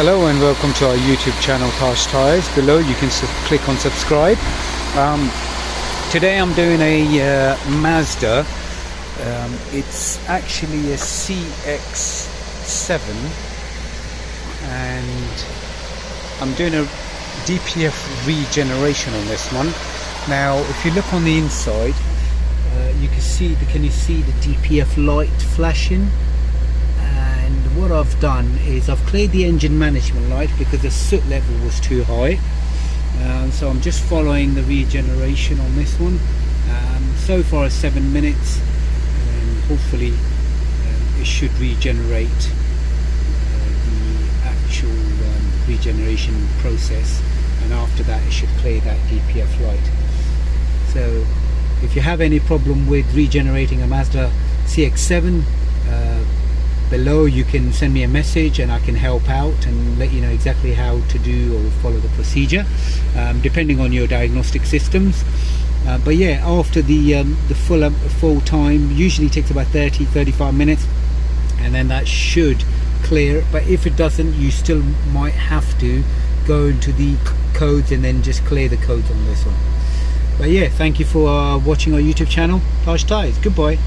Hello and welcome to our YouTube channel Taj Tires. Below you can click on subscribe. Today I'm doing a Mazda. It's actually a CX-7 and I'm doing a DPF Regeneration on this one. Now if you look on the inside, you can see can you see the DPF light flashing? And what I've done is I've cleared the engine management light because the soot level was too high. So I'm just following the regeneration on this one. So far 7 minutes, and hopefully it should regenerate the actual regeneration process, and after that it should clear that DPF light. So if you have any problem with regenerating a Mazda CX-7, below you can send me a message and I can help out and let you know exactly how to do or follow the procedure, depending on your diagnostic systems. But yeah, after the full time usually takes about 30-35 minutes, and then that should clear. But if it doesn't, you still might have to go into the codes and then just clear the codes on this one. But yeah, thank you for watching our YouTube channel Taj Tires. Goodbye.